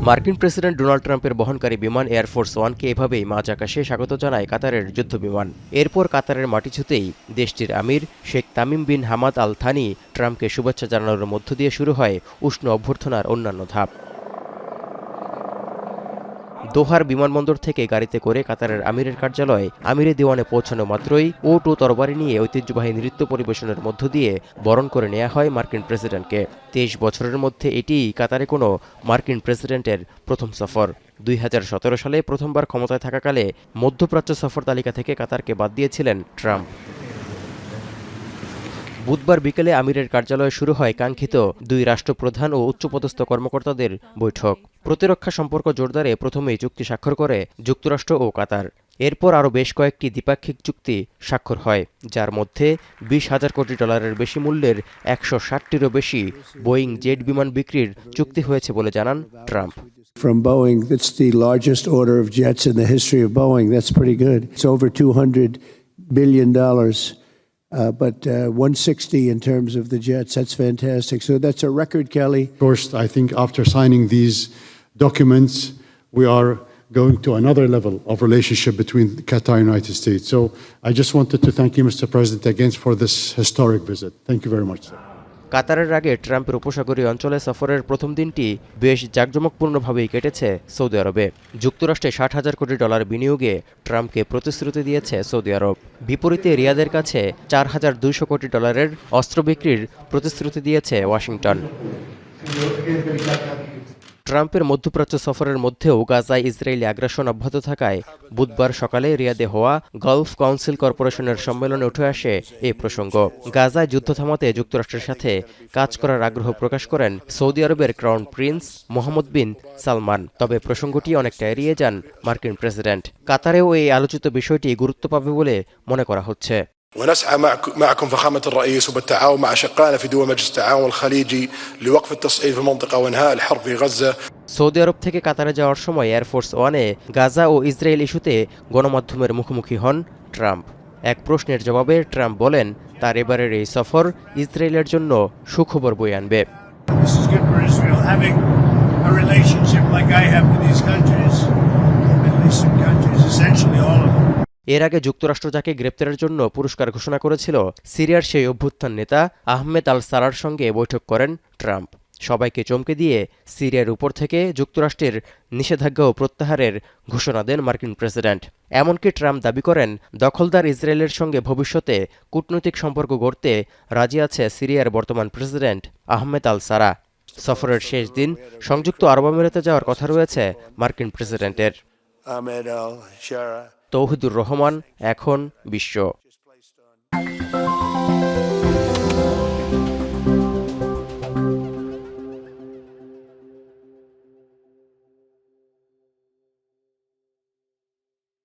মার্কিন president Donald ট্রাম্পের বহনকারী বিমান এয়ারফোর্স ওয়ানকে এভাবেই মাঝ আকাশে স্বাগত জানায় কাতারের যুদ্ধবিমান। এরপর কাতারের মাটি ছুঁতেই দেশটির আমির শেখ Tamim bin Hamad Al Thani ট্রাম্পকে শুভেচ্ছা জানানোর মধ্য দিয়ে শুরু হয় উষ্ণ অভ্যর্থনার অন্যান্য ধাপ। দোহার বিমানবন্দর থেকে গাড়িতে করে কাতারের আমিরের কার্যালয়ে আমিরে দেওয়ানে পৌঁছানো মাত্রই ওট ও তরবারি নিয়ে ঐতিহ্যবাহী নৃত্য পরিবেশনের মধ্য দিয়ে বরণ করে নেওয়া হয় মার্কিন প্রেসিডেন্টকে। ২৩ বছরের মধ্যে এটিই কাতারে কোনো মার্কিন প্রেসিডেন্টের প্রথম সফর। ২০১৭ সালে প্রথমবার ক্ষমতায় থাকাকালে মধ্যপ্রাচ্য সফর তালিকা থেকে কাতারকে বাদ দিয়েছিলেন ট্রাম্প। বুধবার বিকেলে আমিরের কার্যালয়ে শুরু হয় কাঙ্ক্ষিত দুই রাষ্ট্রপ্রধান ও উচ্চপদস্থ কর্মকর্তাদের বৈঠক। প্রতিরক্ষা সম্পর্ক জোরদারে প্রথমেই চুক্তি স্বাক্ষর করে যুক্তরাষ্ট্র ও কাতার। এরপর আরও বেশ কয়েকটি দ্বিপাক্ষিক চুক্তি স্বাক্ষর হয়, যার মধ্যে $২০,০০০ কোটি বেশি মূল্যের ১৬০টিরও বেশি বোয়িং জেট বিমান বিক্রির চুক্তি হয়েছে বলে জানান Trump. From Boeing, that's the largest order of jets in the history of Boeing. That's pretty good. It's over $200 billion. But 160 in terms of the jets, that's fantastic. So that's a record, Kelly. Of course, I think after signing these documents, we are going to another level of relationship between Qatar and the United States. So I just wanted to thank you, Mr. President, again for this historic visit. Thank you very much, sir. কাতারের আগে ট্রাম্পের উপসাগরীয় অঞ্চলে সফরের প্রথম দিনটি বেশ জাঁকজমকপূর্ণভাবেই কেটেছে Saudi আরবে। যুক্তরাষ্ট্রে $৬০,০০০ কোটি বিনিয়োগে ট্রাম্পকে প্রতিশ্রুতি দিয়েছে সৌদি আরব। বিপরীতে রিয়াদের কাছে $৪,২০০ কোটি অস্ত্র বিক্রির প্রতিশ্রুতি দিয়েছে ওয়াশিংটন। ট্রাম্পের মধ্যপ্রাচ্য সফরের মধ্যেও গাজায় ইসরায়েলি আগ্রাসন অব্যাহত থাকায় বুধবার সকালে রিয়াদে হওয়া গালফ কাউন্সিল কর্পোরেশনের সম্মেলনে উঠে আসে এই প্রসঙ্গ। গাজায় যুদ্ধ থামাতে যুক্তরাষ্ট্রের সাথে কাজ করার আগ্রহ প্রকাশ করেন সৌদি আরবের ক্রাউন প্রিন্স মোহাম্মদ বিন সালমান। তবে প্রসঙ্গটি অনেকটা এড়িয়ে যান মার্কিন প্রেসিডেন্ট। কাতারেও এই আলোচিত বিষয়টি গুরুত্ব পাবে বলে মনে করা হচ্ছে। ونسعى معكم فخامة الرئيس وبالتعاون مع أشقائنا في دول مجلس التعاون الخليجي لوقف التصعيد في المنطقة وإنهاء الحرب في غزة। সৌদি আরব থেকে কাতারে যাওয়ার সময় এয়ারফোর্স ওয়ানে গাজা ও ইসরায়েল ইস্যুতে গণমাধ্যমের মুখোমুখি হন ট্রাম্প। এক প্রশ্নের জবাবে ট্রাম্প বলেন, তার এবারের এই সফর ইসরায়েলের জন্য সুখবর বয়ে আনবে। এর আগে যুক্তরাষ্ট্র যাকে গ্রেপ্তারের জন্য পুরস্কার ঘোষণা করেছিল, সিরিয়ার সেই অভ্যুত্থান নেতা আহমেদ আল সারার সঙ্গে বৈঠক করেন ট্রাম্প। সবাইকে চমকে দিয়ে সিরিয়ার উপর থেকে যুক্তরাষ্ট্রের নিষেধাজ্ঞা ও প্রত্যাহারের ঘোষণা দেন মার্কিন প্রেসিডেন্ট। এমনকি ট্রাম্প দাবি করেন, দখলদার ইসরায়েলের সঙ্গে ভবিষ্যতে কূটনৈতিক সম্পর্ক গড়তে রাজি আছে সিরিয়ার বর্তমান প্রেসিডেন্ট আহমেদ আল সারা। সফরের শেষ দিন সংযুক্ত আরব আমিরাতে যাওয়ার কথা রয়েছে মার্কিন প্রেসিডেন্টের। তৌহিদুর রহমান, এখন বিশ্ব।